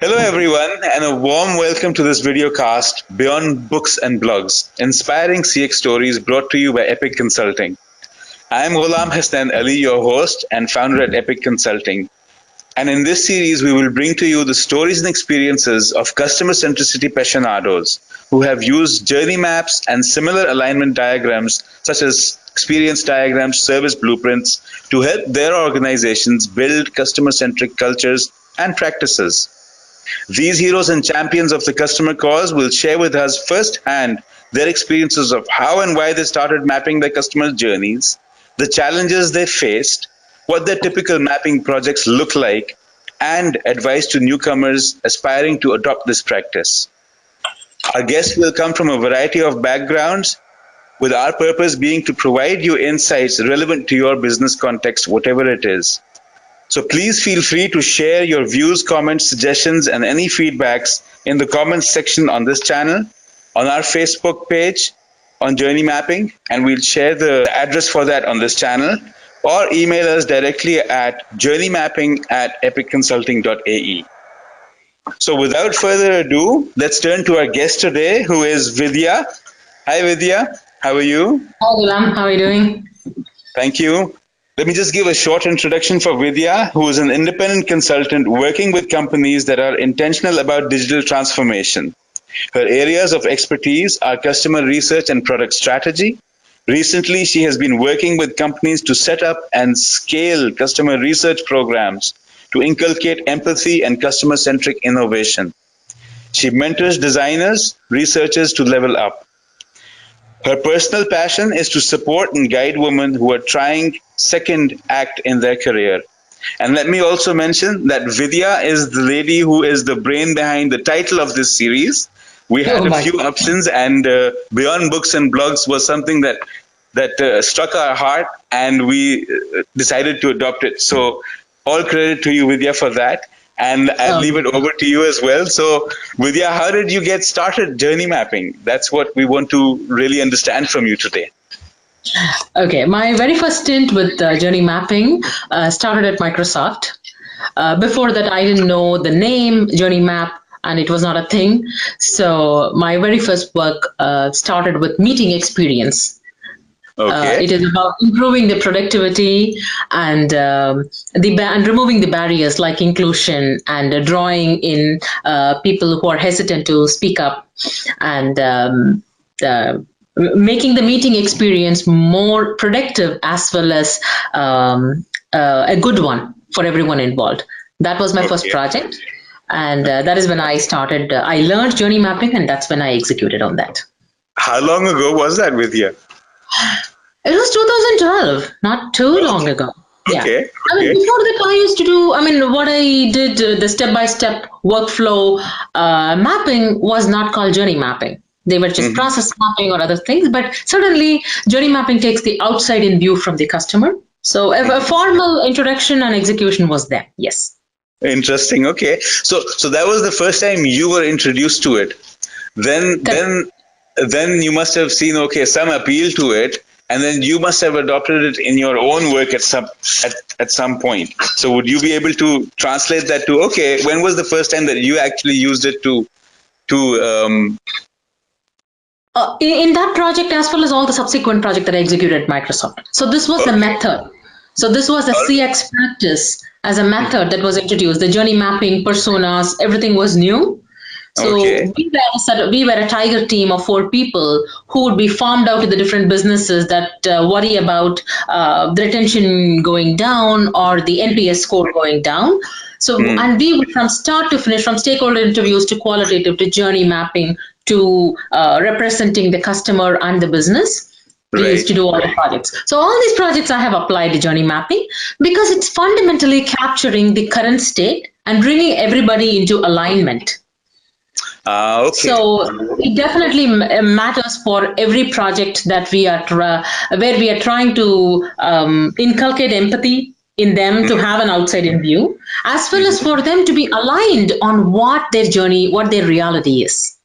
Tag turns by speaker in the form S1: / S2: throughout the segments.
S1: Hello, everyone, and a warm welcome to this video cast, Beyond Books and Blogs, inspiring CX stories brought to you by Epic Consulting. I am Ghulam Hasnan Ali, your host and founder at Epic Consulting. And in this series, we will bring to you the stories and experiences of customer centricity passionados who have used journey maps and similar alignment diagrams, such as experience diagrams, service blueprints, to help their organizations build customer centric cultures and practices. These heroes and champions of the customer cause will share with us firsthand their experiences of how and why they started mapping their customers' journeys, the challenges they faced, what their typical mapping projects look like, and advice to newcomers aspiring to adopt this practice. Our guests will come from a variety of backgrounds, with our purpose being to provide you insights relevant to your business context, whatever it is. So please feel free to share your views, comments, suggestions, and any feedbacks in the comments section on this channel, on our Facebook page on journey mapping, and we'll share the address for that on this channel, or email us directly at journeymapping@epicconsulting.ae. So without further ado, let's turn to our guest today, who is Vidhya. Hi, Vidhya. How are you?
S2: Hi, Ghulam. How are you doing?
S1: Thank you. Let me just give a short introduction for Vidhya, who is an independent consultant working with companies that are intentional about digital transformation. Her areas of expertise are customer research and product strategy. Recently, she has been working with companies to set up and scale customer research programs to inculcate empathy and customer-centric innovation. She mentors designers, researchers to level up. Her personal passion is to support and guide women who are trying second act in their career. And let me also mention that Vidhya is the lady who is the brain behind the title of this series. We had a few options, and Beyond Books and Blogs was something that struck our heart, and we decided to adopt it. So all credit to you, Vidhya, for that. And I'll leave it over to you as well. So, Vidhya, how did you get started journey mapping? That's what we want to really understand from you today.
S2: Okay, my very first stint with journey mapping started at Microsoft. Before that, I didn't know the name journey map, and it was not a thing. So my very first work started with meeting experience.
S1: Okay.
S2: It is about improving the productivity and and removing the barriers like inclusion and drawing in people who are hesitant to speak up, and making the meeting experience more productive as well as a good one for everyone involved. That was my first project, and that is when I started. I learned journey mapping, and that's when I executed on that.
S1: How long ago was that, Vidhya?
S2: It was 2012, not too long ago. Yeah.
S1: Okay.
S2: I mean, before that, I used to do, what I did, the step-by-step workflow mapping was not called journey mapping. They were just process mapping or other things, but certainly journey mapping takes the outside-in view from the customer. So a formal introduction and execution was there, yes.
S1: Interesting, okay. So that was the first time you were introduced to it. Then you must have seen, some appeal to it, and then you must have adopted it in your own work at some point. So would you be able to translate that to, when was the first time that you actually used it to
S2: in that project, as well as all the subsequent project that I executed at Microsoft. So this was the method. So this was a CX practice as a method that was introduced. The journey mapping, personas, everything was new. So we were a tiger team of 4 people who would be farmed out to the different businesses that worry about the retention going down or the NPS score going down. So, and we would, from start to finish, from stakeholder interviews to qualitative to journey mapping to representing the customer and the business. We used to do all the projects. So all these projects I have applied to journey mapping because it's fundamentally capturing the current state and bringing everybody into alignment. So it definitely matters for every project that we are where we are trying to inculcate empathy in them to have an outside-in view, as well as for them to be aligned on what their journey, what their reality is.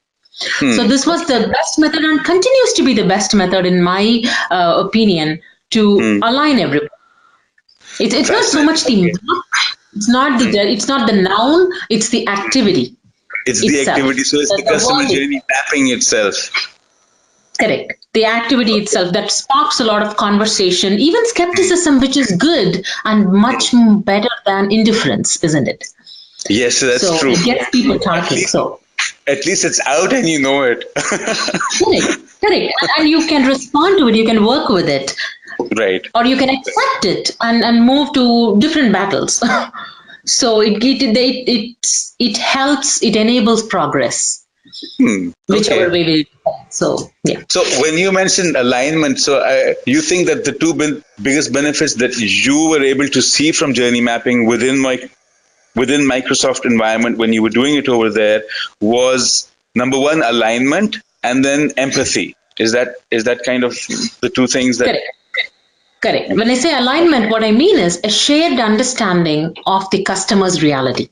S2: So this was the best method and continues to be the best method in my opinion to align everyone. It's not so much the map It's not the noun, it's the activity
S1: It's the
S2: itself.
S1: activity, so it's the
S2: The
S1: customer
S2: word is
S1: journey mapping itself.
S2: correct. The activity itself that sparks a lot of conversation, even skepticism, which is good and much better than indifference, isn't it?
S1: Yes, that's
S2: So
S1: true.
S2: it gets people
S1: At
S2: talking.
S1: least,
S2: So
S1: at least it's out and you know it.
S2: correct, correct. And you can respond to it, you can work with it,
S1: Right.
S2: or you can accept it and move to different battles. So it helps, it enables progress, whichever
S1: Okay.
S2: way we. So yeah.
S1: So when you mentioned alignment, so you think that the two biggest benefits that you were able to see from journey mapping within Microsoft environment when you were doing it over there was number one, alignment, and then empathy. Is that kind of the two things that?
S2: Correct. Correct. When I say alignment, what I mean is a shared understanding of the customer's reality.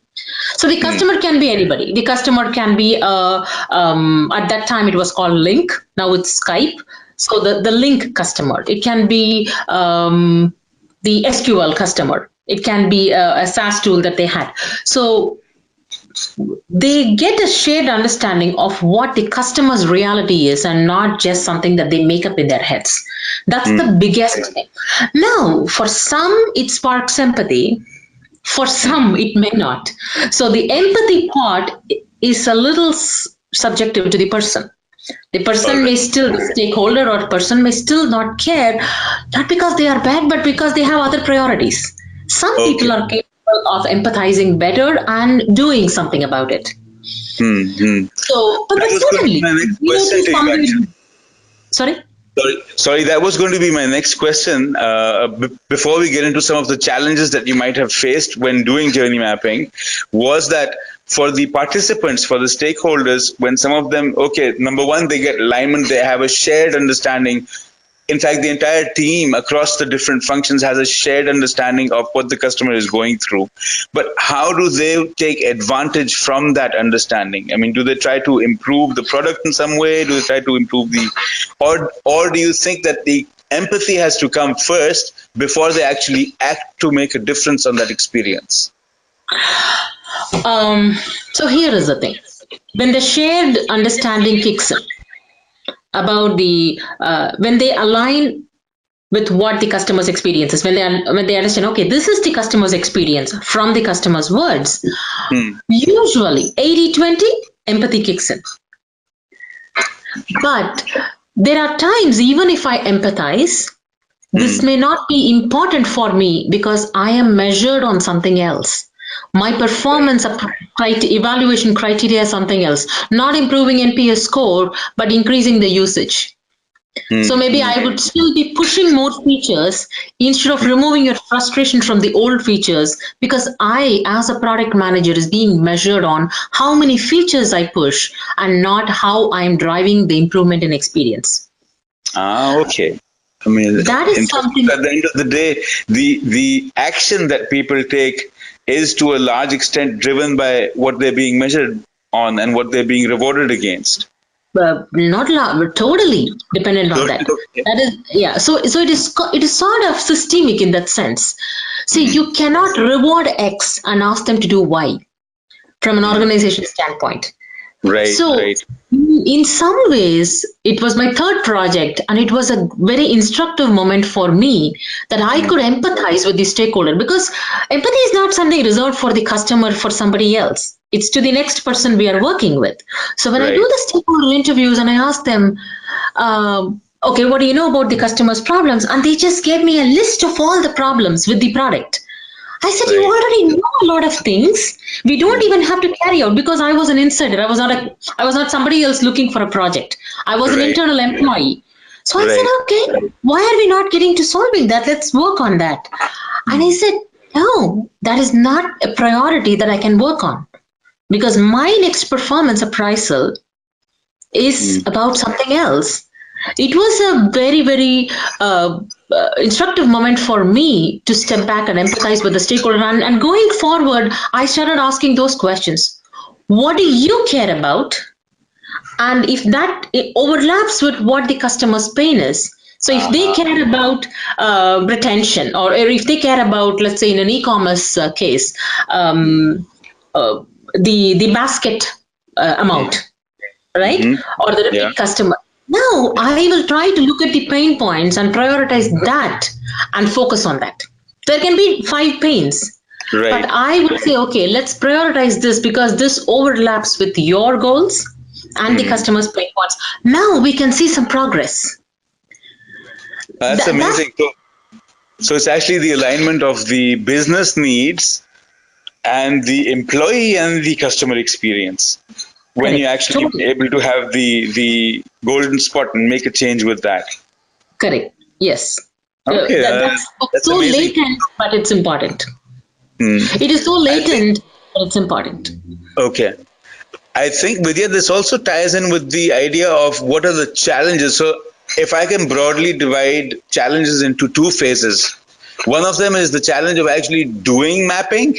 S2: So the customer can be anybody. The customer can be at that time it was called Link. Now it's Skype. So the Link customer. It can be the SQL customer. It can be a SaaS tool that they had. So they get a shared understanding of what the customer's reality is and not just something that they make up in their heads. That's the biggest thing. Now, for some, it sparks empathy. For some, it may not. So the empathy part is a little subjective to the person. The person may still be stakeholder, or person may still not care, not because they are bad, but because they have other priorities. Some people are capable of empathizing better and doing something about it. So, but
S1: That was going to be
S2: certainly,
S1: my next
S2: we don't
S1: question
S2: do
S1: to you, actually.
S2: something. Sorry?
S1: Sorry, that was going to be my next question. Before we get into some of the challenges that you might have faced when doing journey mapping, was that for the participants, for the stakeholders, when some of them, okay, number one, they get alignment, they have a shared understanding. In fact, the entire team across the different functions has a shared understanding of what the customer is going through. But how do they take advantage from that understanding? I mean, do they try to improve the product in some way? Do they try to improve or do you think that the empathy has to come first before they actually act to make a difference on that experience?
S2: So here is the thing. When the shared understanding kicks in about the when they align with what the customer's experience is, when they understand, okay, this is the customer's experience from the customer's words, usually 80-20 empathy kicks in. But there are times, even if I empathize, this may not be important for me because I am measured on something else. My performance evaluation criteria is something else, not improving NPS score, but increasing the usage. So maybe I would still be pushing more features instead of removing your frustration from the old features, because I, as a product manager, is being measured on how many features I push and not how I'm driving the improvement in experience.
S1: Okay. I mean,
S2: That is something.
S1: at the end of the day, the action that people take is to a large extent driven by what they're being measured on and what they're being rewarded against.
S2: Not totally dependent on that.
S1: Okay.
S2: That is, yeah. So it is sort of systemic in that sense. See, you cannot reward X and ask them to do Y from an organization standpoint.
S1: Right.
S2: So
S1: right.
S2: in some ways, it was my third project, and it was a very instructive moment for me that I could empathize with the stakeholder, because empathy is not something reserved for the customer, for somebody else. It's to the next person we are working with. So when I do the stakeholder interviews and I ask them, okay, what do you know about the customer's problems? And they just gave me a list of all the problems with the product. I said, you already know a lot of things. We don't even have to carry out, because I was an insider. I was not somebody else looking for a project. I was an internal employee. So I said, okay, why are we not getting to solving that? Let's work on that. And I said, no, that is not a priority that I can work on, because my next performance appraisal is about something else. It was a very, very instructive moment for me to step back and empathize with the stakeholder. And going forward, I started asking those questions. What do you care about? And if that overlaps with what the customer's pain is, So if they care about retention, or if they care about, let's say in an e-commerce case, the basket amount, right?
S1: Mm-hmm.
S2: Or the
S1: Yeah.
S2: repeat customer. Now I will try to look at the pain points and prioritize that and focus on that. There can be 5 pains, but
S1: Right.
S2: I would say, okay, let's prioritize this because this overlaps with your goals and the
S1: Mm.
S2: customer's pain points. Now we can see some progress.
S1: That's
S2: That's
S1: amazing. So it's actually the alignment of the business needs and the employee and the customer experience. When you
S2: correct.
S1: actually
S2: Totally
S1: able to have the golden spot and make a change with that.
S2: correct. Yes.
S1: Okay,
S2: That's
S1: that's
S2: so
S1: amazing.
S2: latent, but it's important.
S1: Hmm.
S2: It is so
S1: I think
S2: latent, but it's important.
S1: okay. I think Vidya, this also ties in with the idea of what are the challenges. So if I can broadly divide challenges into two phases, one of them is the challenge of actually doing mapping,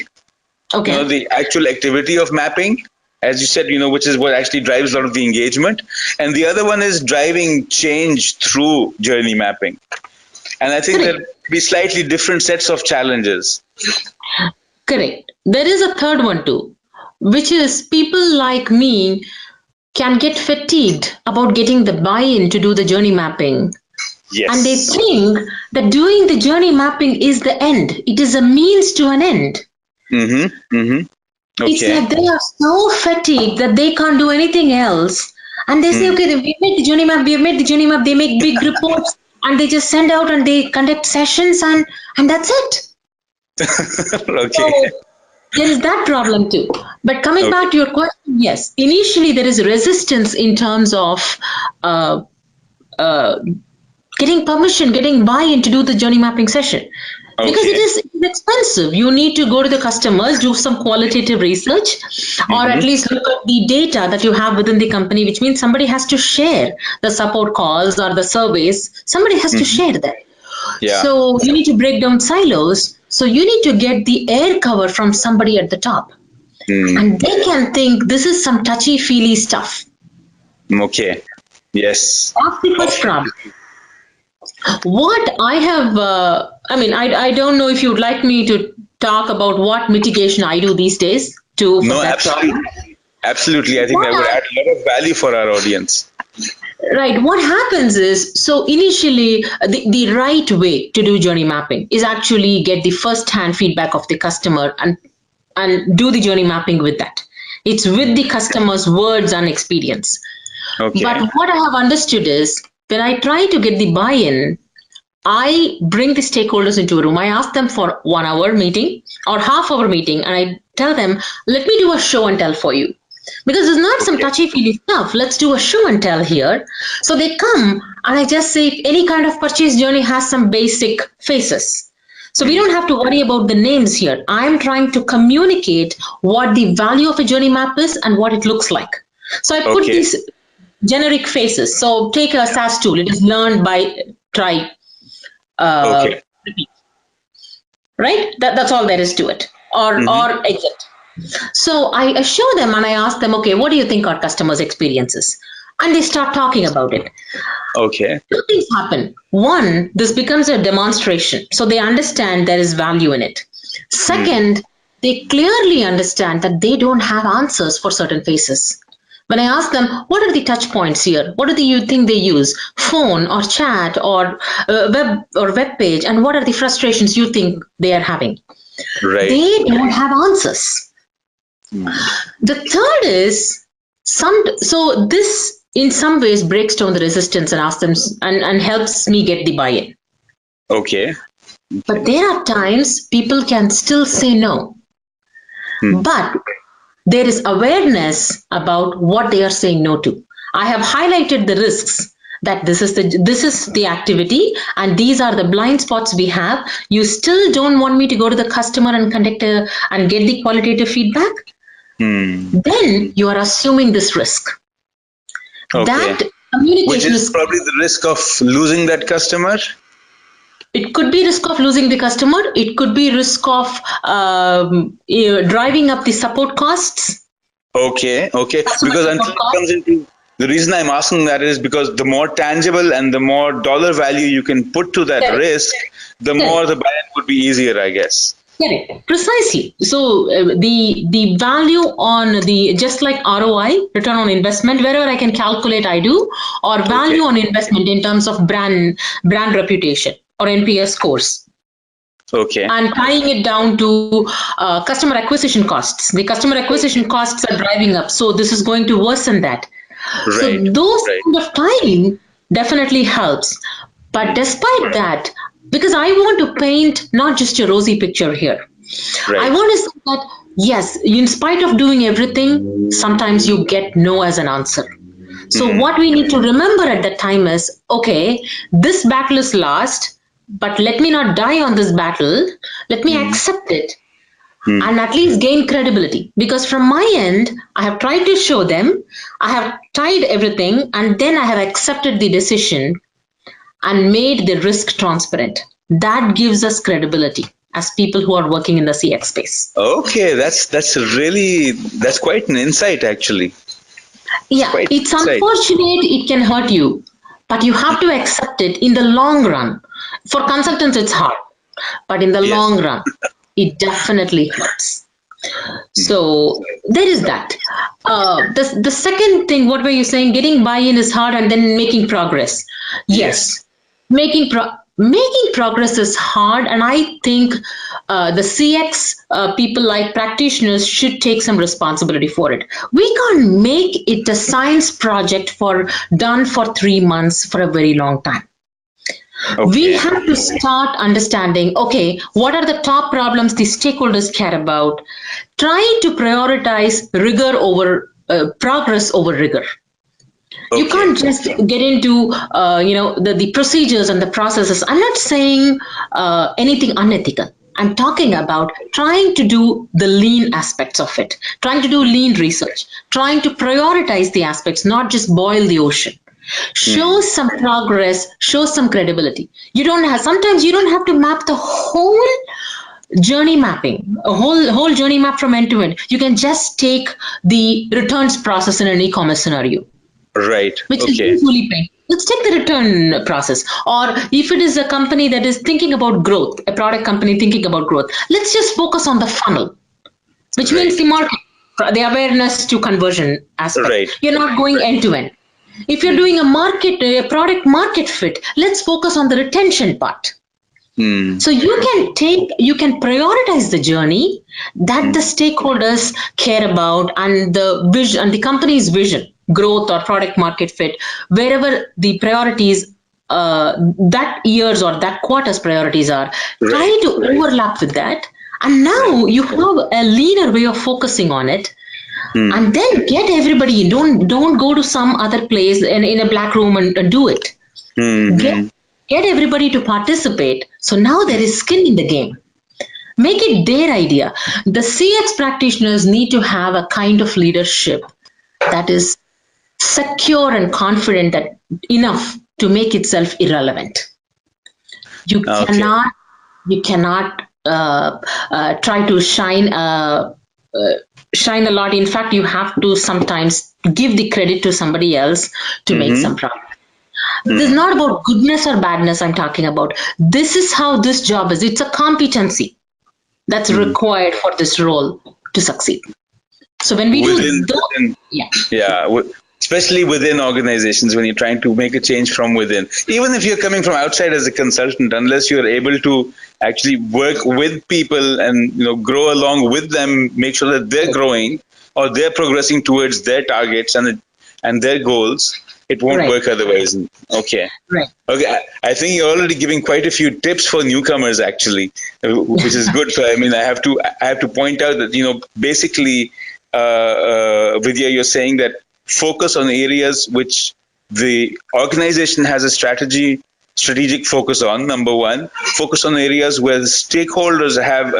S2: Okay.
S1: the actual activity of mapping, as you said, which is what actually drives a lot of the engagement. And the other one is driving change through journey mapping. And I think
S2: Correct.
S1: there'll be slightly different sets of challenges.
S2: Correct. There is a third one too, which is people like me can get fatigued about getting the buy-in to do the journey mapping. And they
S1: Yes.
S2: think that doing the journey mapping is the end. It is a means to an end.
S1: Mm-hmm. Mm-hmm.
S2: It's
S1: Okay.
S2: like they are so fatigued that they can't do anything else. And they say,
S1: Mm.
S2: okay, we made the journey map, we have made the journey map, they make big reports and they just send out and they conduct sessions and that's it.
S1: Okay.
S2: So there is that problem too. But coming
S1: Okay.
S2: back to your question, yes, initially there is resistance in terms of uh, uh, getting permission, getting buy-in to do the journey mapping session. Because it
S1: Okay.
S2: is expensive. You need to go to the customers, do some qualitative research, or at
S1: Mm-hmm.
S2: least look at the data that you have within the company, which means somebody has to share the support calls or the surveys. Somebody has to
S1: Mm-hmm.
S2: share that.
S1: Yeah.
S2: So you need to break down silos. So you need to get the air cover from somebody at the top.
S1: Mm.
S2: And they can think this is some touchy feely stuff.
S1: Okay. Yes.
S2: That's the first problem. What I have, I don't know if you'd like me to talk about what mitigation I do these days for
S1: No,
S2: that problem.
S1: absolutely. Absolutely. I think
S2: What
S1: that would
S2: I,
S1: add a lot of value for our audience.
S2: right, what happens is, so initially, the right way to do journey mapping is actually get the first hand feedback of the customer and do the journey mapping with that. It's with the customer's words and experience. But
S1: Okay.
S2: what I have understood is when I try to get the buy in, I bring the stakeholders into a room. I ask them for 1 hour meeting or half-hour meeting, and I tell them, let me do a show and tell for you. Because it's not some
S1: Okay.
S2: touchy-feely stuff. Let's do a show and tell here. So they come, and I just say, any kind of purchase journey has some basic phases. So we don't have to worry about the names here. I'm trying to communicate what the value of a journey map is and what it looks like. So I put
S1: Okay.
S2: these generic phases. So take a SaaS tool. It is learn by try,
S1: Okay.
S2: repeat, right? That's all there is to it,
S1: Mm-hmm.
S2: or exit. So I show them and I ask them, okay, what do you think our customers' experiences? And they start talking about it.
S1: Okay.
S2: Two things happen. One, this becomes a demonstration, so they understand there is value in it.
S1: Mm.
S2: Second, they clearly understand that they don't have answers for certain phases. When I ask them, what are the touch points here? What do you think they use? Phone or chat or web page? And what are the frustrations you think they are having?
S1: Right.
S2: They don't have answers. The third is so this in some ways breaks down the resistance and asks them and helps me get the buy-in.
S1: Okay.
S2: But there are times people can still say no.
S1: Hmm.
S2: But there is awareness about what they are saying no to. I have highlighted the risks that this is the activity and these are the blind spots we have. You still don't want me to go to the customer and and get the qualitative feedback?
S1: Hmm.
S2: Then you are assuming this risk.
S1: Okay.
S2: That
S1: Which
S2: communication
S1: is
S2: is,
S1: probably the risk of losing that customer.
S2: it could be risk of losing the customer. It could be risk of driving up the support costs.
S1: Okay. Okay.
S2: Customer
S1: Because
S2: support
S1: until it comes
S2: costs.
S1: into The reason I'm asking that is because the more tangible and the more dollar value you can put to that
S2: Correct.
S1: risk, the more the buy-in would be easier, I guess.
S2: Correct. Precisely. So the value on the, just like ROI, return on investment, wherever I can calculate, I do, or value on investment in terms of brand reputation or NPS scores.
S1: Okay.
S2: And tying it down to customer acquisition costs. The customer acquisition costs are driving up, so this is going to worsen that. So those kind of tying definitely helps. But despite that, because I want to paint not just a rosy picture here, I want to say that yes, in spite of doing everything, sometimes you get no as an answer. So what we need to remember at that time is, okay, this battle is lost, but let me not die on this battle. Let me accept it and at least gain credibility. Because from my end, I have tried to show them, I have tried everything, and then I have accepted the decision and made the risk transparent. That gives us credibility as people who are working in the CX space.
S1: Okay, that's quite an insight actually.
S2: Yeah, it's unfortunate, it can hurt you, but you have to accept it in the long run. For consultants, it's hard, but in the long run, it definitely hurts. So there is that. The second thing, what were you saying? Getting buy-in is hard, and then making progress. Yes. Making progress is hard, and I think the CX people, like practitioners, should take some responsibility for it. We can't make it a science project done for 3 months for a very long time. We have to start understanding, okay, what are the top problems the stakeholders care about, trying to prioritize rigor over progress over rigor. You can't just get into the procedures and the processes. I'm not saying anything unethical. I'm talking about trying to do the lean aspects of it, trying to do lean research, trying to prioritize the aspects, not just boil the ocean. Show some progress, show some credibility. Sometimes you don't have to map the whole journey mapping, a whole journey map from end to end. You can just take the returns process in an e-commerce scenario.
S1: Right.
S2: Which is usually paid. Let's take the return process. Or if it is a company that is thinking about growth, a product company thinking about growth, let's just focus on the funnel, which means the market, the awareness to conversion aspect. You're not going end to end. If you're doing a product market fit, let's focus on the retention part. So you can prioritize the journey that the stakeholders care about, and the vision and the company's vision, growth or product market fit, wherever the priorities that year's or that quarter's priorities are, try to overlap with that. And now you have a leaner way of focusing on it. And then get everybody in. Don't go to some other place in a black room and do it. Get everybody to participate. So now there is skin in the game. Make it their idea. The CX practitioners need to have a kind of leadership that is secure and confident enough to make itself irrelevant. You cannot try to shine a lot. In fact, you have to sometimes give the credit to somebody else to make some progress. This is not about goodness or badness I'm talking about. This is how this job is. It's a competency that's required for this role to succeed. So when we
S1: especially within organizations, when you're trying to make a change from within, even if you're coming from outside as a consultant, unless you're able to actually work with people and grow along with them, make sure that they're growing or they're progressing towards their targets and their goals, it won't work otherwise. Okay. I think you're already giving quite a few tips for newcomers, actually, which is good. So I have to point out that basically, Vidhya, you're saying that focus on areas which the organization has a strategic focus on. Number one, focus on areas where the stakeholders have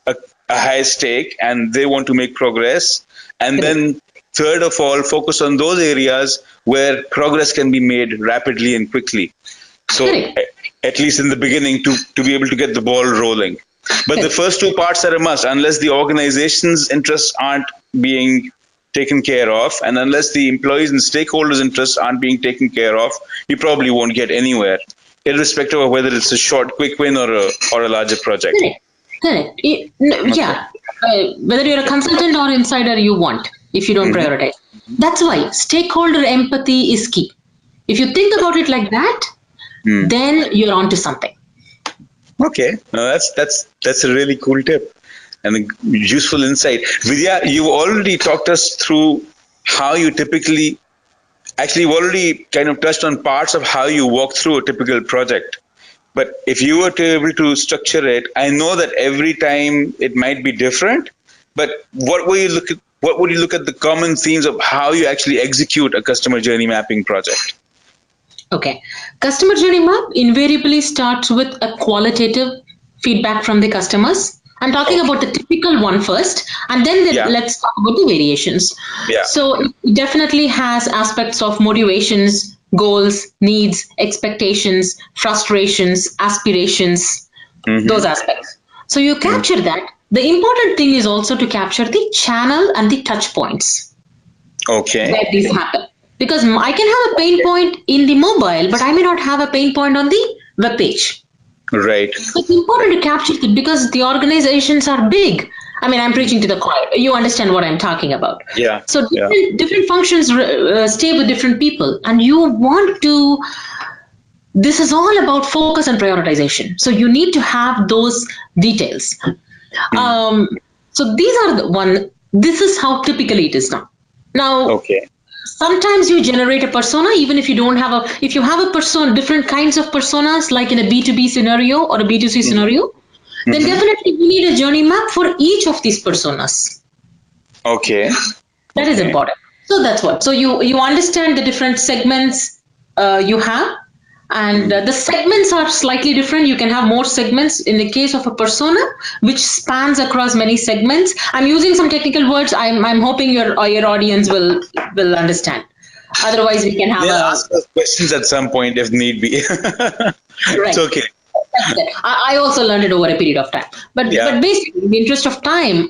S1: a high stake and they want to make progress. And then third of all, focus on those areas where progress can be made rapidly and quickly. So at least in the beginning to be able to get the ball rolling. But the first two parts are a must, unless the organization's interests aren't being taken care of, and unless the employees and stakeholders' interests aren't being taken care of, you probably won't get anywhere, irrespective of whether it's a short, quick win or a larger project.
S2: Correct. Yeah. Whether you're a consultant or insider, you want if you don't prioritize. That's why stakeholder empathy is key. If you think about it like that, then you're onto something.
S1: Okay, no, that's a really cool tip and a useful insight. Vidhya, you've already talked us through how you typically, actually, you've already kind of touched on parts of how you walk through a typical project. But if you were to able to structure it, I know that every time it might be different. But what would you look at the common themes of how you actually execute a customer journey mapping project?
S2: Okay. Customer journey map invariably starts with a qualitative feedback from the customers. I'm talking about the typical one first, and then let's talk about the variations.
S1: Yeah.
S2: So it definitely has aspects of motivations, goals, needs, expectations, frustrations, aspirations, those aspects. So you capture that. The important thing is also to capture the channel and the touch points.
S1: Okay.
S2: Where these happen. Because I can have a pain point in the mobile, but I may not have a pain point on the web page.
S1: Right.
S2: So it's important to capture it because the organizations are big. I mean, I'm preaching to the choir. You understand what I'm talking about.
S1: Yeah.
S2: So different functions stay with different people, and you want to. This is all about focus and prioritization. So you need to have those details. So these are the one. This is how typically it is now. Now.
S1: Okay.
S2: Sometimes you generate a persona, even if you don't have if you have a persona, different kinds of personas, like in a B2B scenario or a B2C scenario, then definitely you need a journey map for each of these personas.
S1: Okay.
S2: That is important. So that's what. So you understand the different segments you have, and the segments are slightly different. You can have more segments in the case of a persona, which spans across many segments. I'm using some technical words. I'm hoping your audience will understand. Otherwise, we can have
S1: ask us questions at some point if need be. It's okay.
S2: I also learned it over a period of time. But basically, in the interest of time,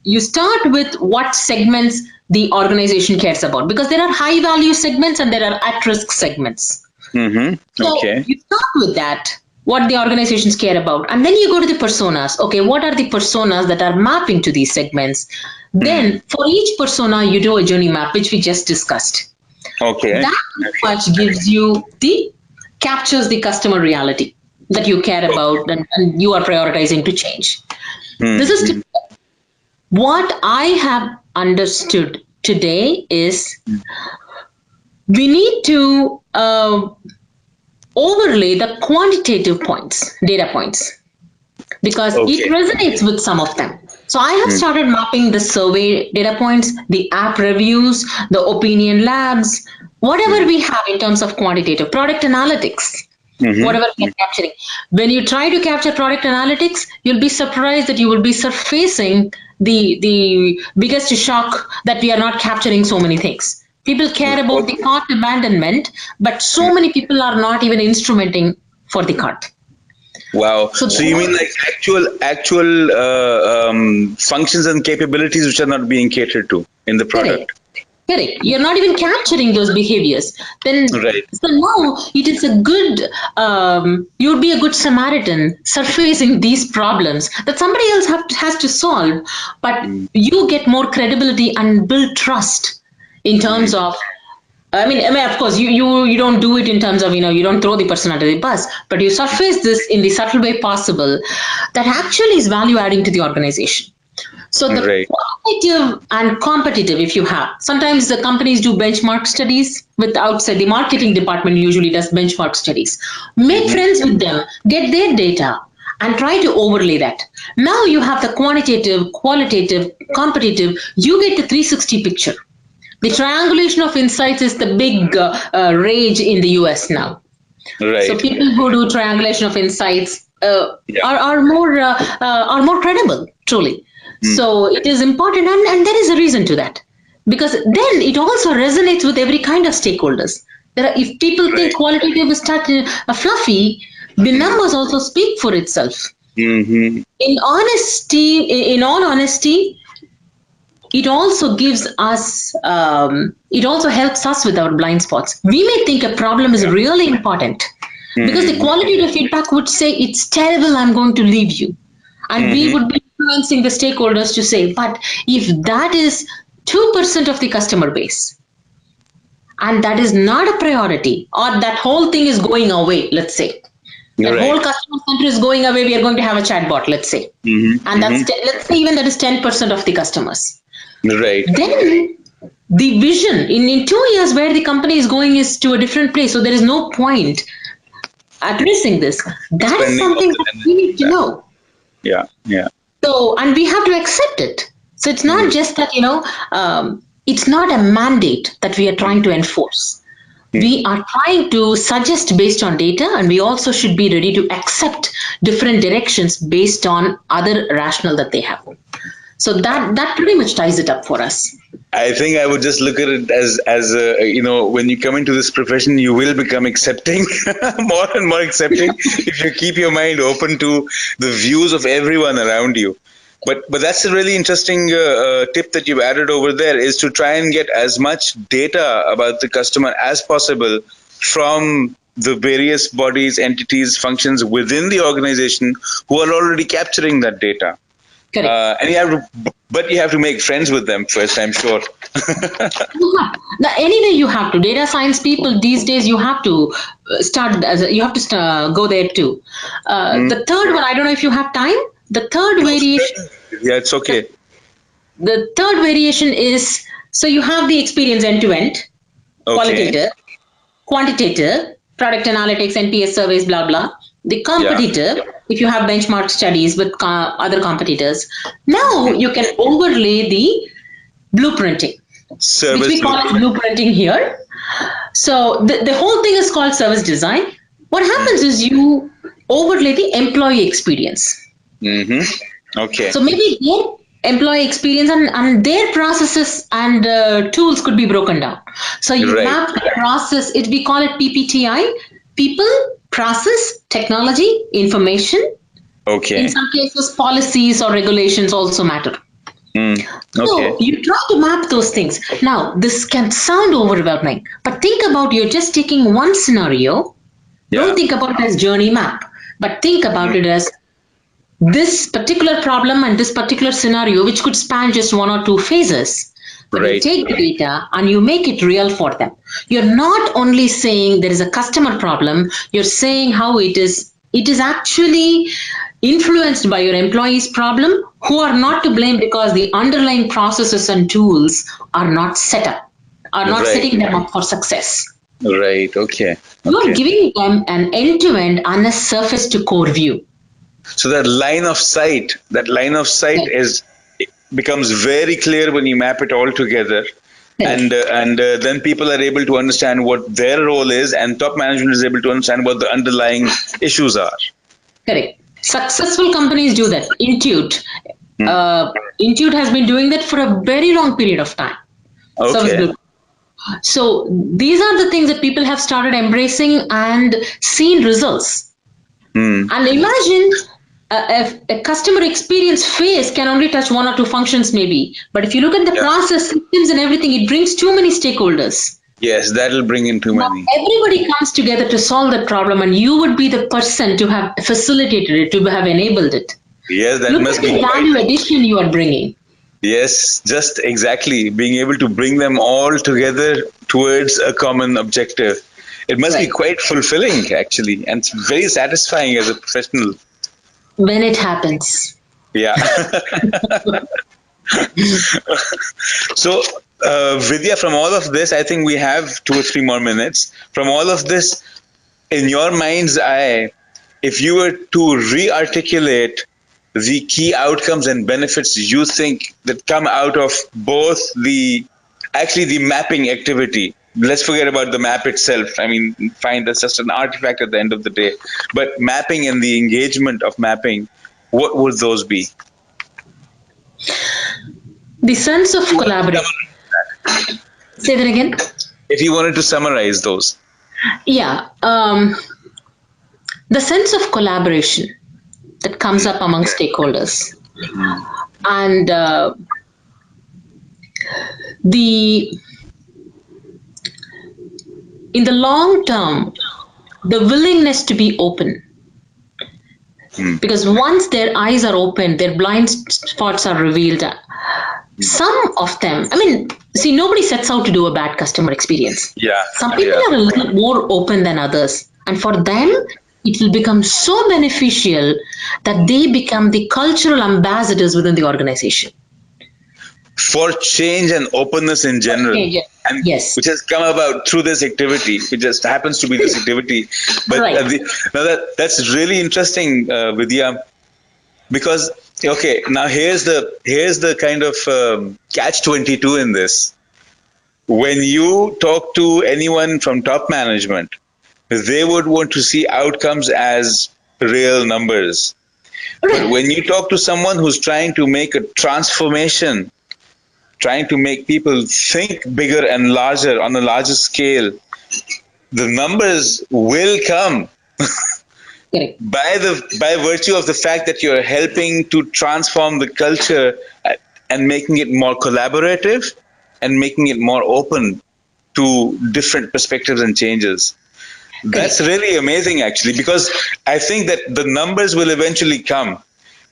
S2: you start with what segments the organization cares about, because there are high value segments and there are at risk segments. So you start with that, what the organizations care about, and then you go to the personas. Okay, what are the personas that are mapping to these segments? Then for each persona, you do a journey map, which we just discussed.
S1: Okay.
S2: That much gives you captures the customer reality that you care about and you are prioritizing to change. This is typical. What I have understood today is we need to overlay the quantitative data points, because it resonates with some of them. So I have started mapping the survey data points, the app reviews, the opinion labs, whatever we have in terms of quantitative product analytics. Whatever we are capturing. When you try to capture product analytics, you'll be surprised that you will be surfacing the biggest shock that we are not capturing so many things. People care about the cart abandonment, but so many people are not even instrumenting for the cart.
S1: Wow. So you mean like actual functions and capabilities which are not being catered to in the product?
S2: Correct. You're not even capturing those behaviors. Then, so now it is a good, you'd be a good Samaritan surfacing these problems that somebody else has to solve, but you get more credibility and build trust in terms of, I mean, of course, you don't do it in terms of, you don't throw the person under the bus, but you surface this in the subtle way possible that actually is value adding to the organization. So the qualitative and competitive, if you have, sometimes the companies do benchmark studies with outside. The marketing department usually does benchmark studies. Make friends with them, get their data, and try to overlay that. Now you have the quantitative, qualitative, competitive. You get the 360 picture. The triangulation of insights is the big rage in the US now. So people who do triangulation of insights are more credible, truly. So it is important, and there is a reason to that, because then it also resonates with every kind of stakeholders. If people think qualitative is fluffy, the numbers also speak for itself. In all honesty, it also gives us, it also helps us with our blind spots. We may think a problem is really important because the qualitative feedback would say, it's terrible, I'm going to leave you. And we would be influencing the stakeholders to say, but if that is 2% of the customer base, and that is not a priority, or that whole thing is going away, let's say. That whole customer center is going away, we are going to have a chatbot, let's say. And that's, let's say even that is 10% of the customers.
S1: Right.
S2: Then the vision in 2 years where the company is going is to a different place. So there is no point addressing this. That is something that we need to know.
S1: Yeah.
S2: So, and we have to accept it. So it's not just that, it's not a mandate that we are trying to enforce. We are trying to suggest based on data, and we also should be ready to accept different directions based on other rationale that they have. So that pretty much ties it up for us.
S1: I think I would just look at it as when you come into this profession, you will become accepting, more and more accepting, if you keep your mind open to the views of everyone around you. But that's a really interesting tip that you've added over there, is to try and get as much data about the customer as possible from the various bodies, entities, functions within the organization who are already capturing that data.
S2: Correct.
S1: But you have to make friends with them first, I'm sure.
S2: Anyway, you have to. Data science people these days, you have to go there too. The third one, I don't know if you have time. The third variation.
S1: Yeah, it's okay.
S2: The third variation is, so you have the experience end to end, qualitative, quantitative, product analytics, NPS surveys, blah, blah. The competitive, if you have benchmark studies with other competitors. Now you can overlay the blueprinting, which we call it blueprinting here. So the whole thing is called service design. What happens is you overlay the employee experience.
S1: Okay.
S2: So maybe their employee experience and their processes and tools could be broken down. So you map the process, we call it PPTI, people, process, technology, information.
S1: Okay.
S2: In some cases, policies or regulations also matter. So you try to map those things. Now, this can sound overwhelming, but think about, you're just taking one scenario. Don't think about it as journey map, but think about it as this particular problem and this particular scenario, which could span just one or two phases. But you take the data and you make it real for them. You're not only saying there is a customer problem, you're saying how it is actually influenced by your employees' problem, who are not to blame because the underlying processes and tools are not set up, are not setting them up for success.
S1: Right, okay.
S2: You're giving them an end-to-end and a surface-to-core view.
S1: So that line of sight becomes very clear when you map it all together. And then people are able to understand what their role is, and top management is able to understand what the underlying issues are. Correct.
S2: Successful companies do that. Intuit has been doing that for a very long period of time.
S1: Okay.
S2: So these are the things that people have started embracing and seen results. And imagine a customer experience phase can only touch one or two functions maybe. But if you look at the process, systems and everything, it brings too many stakeholders.
S1: Yes, that'll bring in too many.
S2: Everybody comes together to solve that problem, and you would be the person to have facilitated it, to have enabled it.
S1: Yes, that must be
S2: the value addition you are bringing.
S1: Yes, just exactly. Being able to bring them all together towards a common objective. It must be quite fulfilling, actually, and it's very satisfying as a professional.
S2: When it happens.
S1: Yeah. So, Vidhya, from all of this, I think we have 2 or 3 more minutes. From all of this, in your mind's eye, if you were to re-articulate the key outcomes and benefits you think that come out of both the mapping activity. Let's forget about the map itself. I mean, fine, that's just an artifact at the end of the day. But mapping and the engagement of mapping, what would those be?
S2: The sense of collaboration. Say that again?
S1: If you wanted to summarize those.
S2: Yeah. The sense of collaboration that comes up among stakeholders. And the in the long term, the willingness to be open. Because once their eyes are opened, their blind spots are revealed. Some of them, I mean, see, nobody sets out to do a bad customer experience.
S1: Yeah.
S2: Some people are a little more open than others. And for them, it will become so beneficial that they become the cultural ambassadors within the organization.
S1: For change and openness in general. And
S2: yes.
S1: Which has come about through this activity. It just happens to be this activity. But that's really interesting, Vidya, because okay, now here's the kind of catch-22 in this. When you talk to anyone from top management, they would want to see outcomes as real numbers. But when you talk to someone who's trying to make a transformation, trying to make people think bigger and larger on a larger scale, the numbers will come. By virtue of the fact that you're helping to transform the culture and making it more collaborative and making it more open to different perspectives and changes. That's really amazing, actually, because I think that the numbers will eventually come.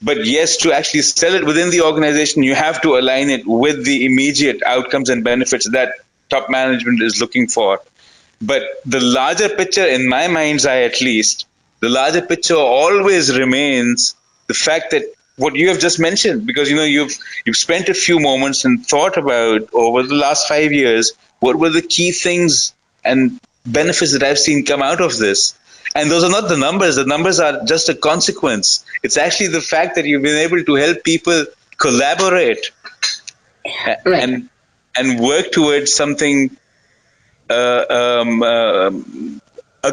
S1: But yes, to actually sell it within the organization, you have to align it with the immediate outcomes and benefits that top management is looking for. But the larger picture, in my mind's eye at least, the larger picture always remains the fact that what you have just mentioned, because you've spent a few moments and thought about over the last 5 years, what were the key things and benefits that I've seen come out of this. And those are not the numbers. The numbers are just a consequence. It's actually the fact that you've been able to help people collaborate and work towards something, a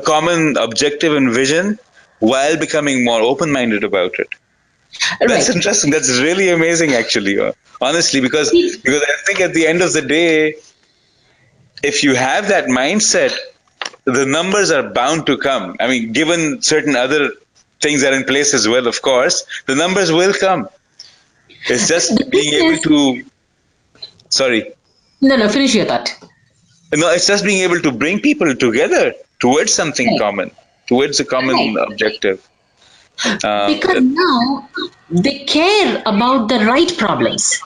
S1: common objective and vision, while becoming more open-minded about it. That's interesting. That's really amazing, actually, honestly, because I think at the end of the day, if you have that mindset, the numbers are bound to come. I mean, given certain other things are in place as well, of course, the numbers will come. It's just being able to... Sorry.
S2: No, finish your thought.
S1: No, it's just being able to bring people together towards something common, towards a common objective.
S2: Because now they care about the right problems.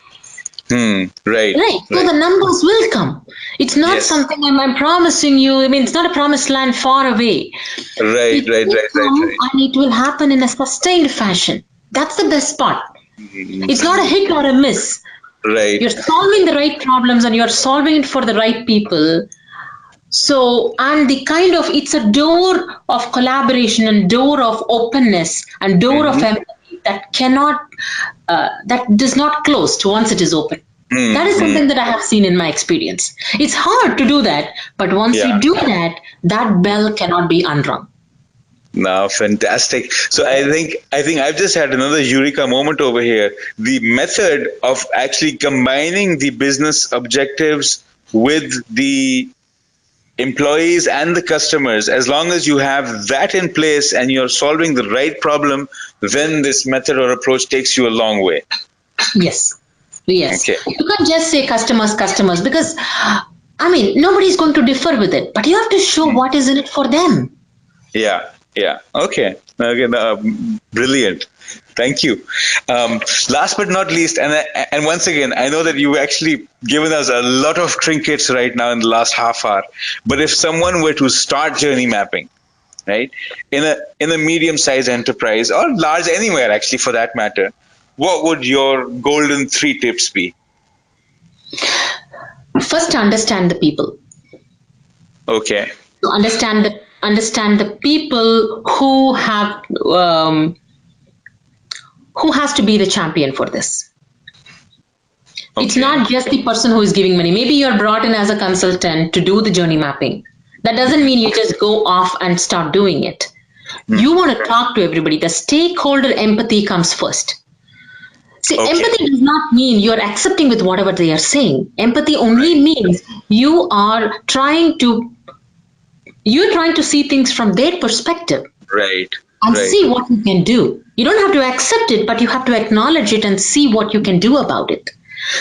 S1: Right.
S2: So the numbers will come. It's not something I'm promising you. I mean, it's not a promised land far away.
S1: Right.
S2: And it will happen in a sustained fashion. That's the best part. It's not a hit or a miss.
S1: Right.
S2: You're solving the right problems and you're solving it for the right people. So, and it's a door of collaboration and door of openness and door of empathy that does not close once it is open. That is something that I have seen in my experience. It's hard to do that, but once you do that, that bell cannot be unrung.
S1: No, fantastic. So I think I've just had another eureka moment over here. The method of actually combining the business objectives with the employees and the customers, as long as you have that in place and you're solving the right problem, then this method or approach takes you a long way.
S2: Yes.
S1: Okay.
S2: You can't just say customers, because, I mean, nobody's going to differ with it, but you have to show what is in it for them.
S1: Yeah. Okay. Brilliant. Thank you. Last but not least, and once again, I know that you've actually given us a lot of trinkets right now in the last half hour. But if someone were to start journey mapping, right, in a medium-sized enterprise or large, anywhere actually for that matter, what would your golden 3 tips be?
S2: First, understand the people.
S1: Okay.
S2: So understand the people who has to be the champion for this. Okay. It's not just the person who is giving money. Maybe you're brought in as a consultant to do the journey mapping. That doesn't mean you just go off and start doing it. You want to talk to everybody. The stakeholder empathy comes first. See, empathy does not mean you're accepting with whatever they are saying. Empathy only means you're trying to see things from their perspective.
S1: Right.
S2: And see what you can do. You don't have to accept it, but you have to acknowledge it and see what you can do about it.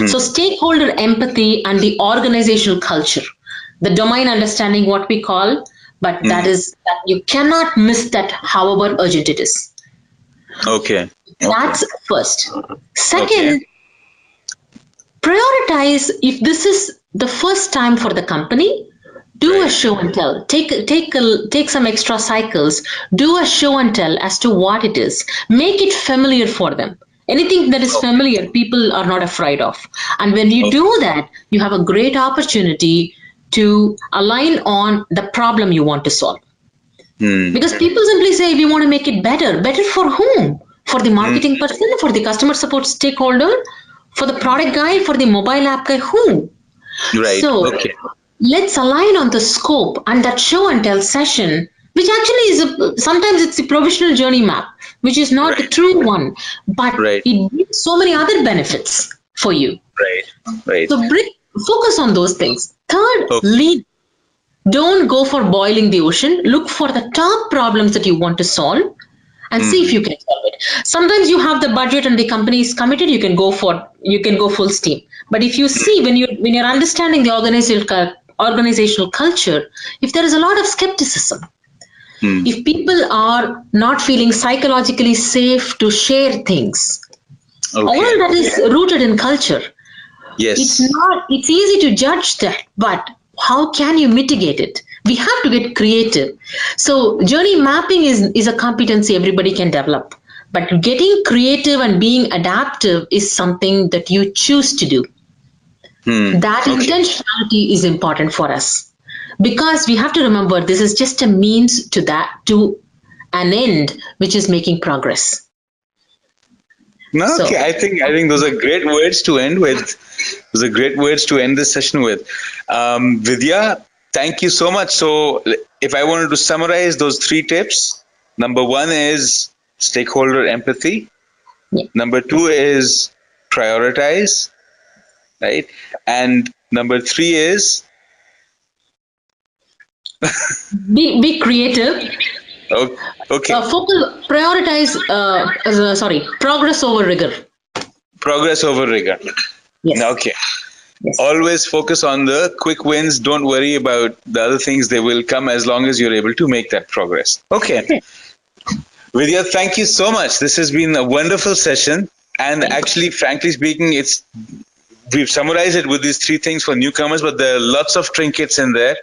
S2: So stakeholder empathy and the organizational culture, the domain understanding, what we call, but that you cannot miss that, however urgent it is.
S1: Okay.
S2: That's first. Second, prioritize. If this is the first time for the company, do a show and tell. Take some extra cycles. Do a show and tell as to what it is. Make it familiar for them. Anything that is familiar, people are not afraid of. And when you do that, you have a great opportunity to align on the problem you want to solve. Because people simply say, we want to make it better. Better for whom? For the marketing person, for the customer support stakeholder, for the product guy, for the mobile app guy, who?
S1: Right.
S2: So let's align on the scope, and that show and tell session, which actually is sometimes it's a provisional journey map, which is not the true one, but it brings so many other benefits for you.
S1: Right.
S2: So focus on those things. Third, lead. Don't go for boiling the ocean. Look for the top problems that you want to solve and see if you can solve it. Sometimes you have the budget and the company is committed, you can go full steam. But if you see, when you're understanding the organizational culture, if there is a lot of skepticism, if people are not feeling psychologically safe to share things, all that is rooted in culture.
S1: Yes.
S2: It's easy to judge that, but how can you mitigate it? We have to get creative. So journey mapping is a competency everybody can develop. But getting creative and being adaptive is something that you choose to do. That intentionality is important for us. Because we have to remember, this is just a means to an end, which is making progress.
S1: I think those are great words to end with. Those are great words to end this session with. Vidhya, thank you so much. So if I wanted to summarize those 3 tips, number 1 is stakeholder empathy. Number 2 is prioritize, right? And number 3 is
S2: be creative.
S1: Okay.
S2: Prioritize. Progress over rigor.
S1: Progress over rigor.
S2: Yes.
S1: Okay. Yes. Always focus on the quick wins. Don't worry about the other things. They will come as long as you're able to make that progress. Okay. Vidhya, thank you so much. This has been a wonderful session. And actually, frankly speaking, we've summarized it with these 3 things for newcomers, but there are lots of trinkets in there.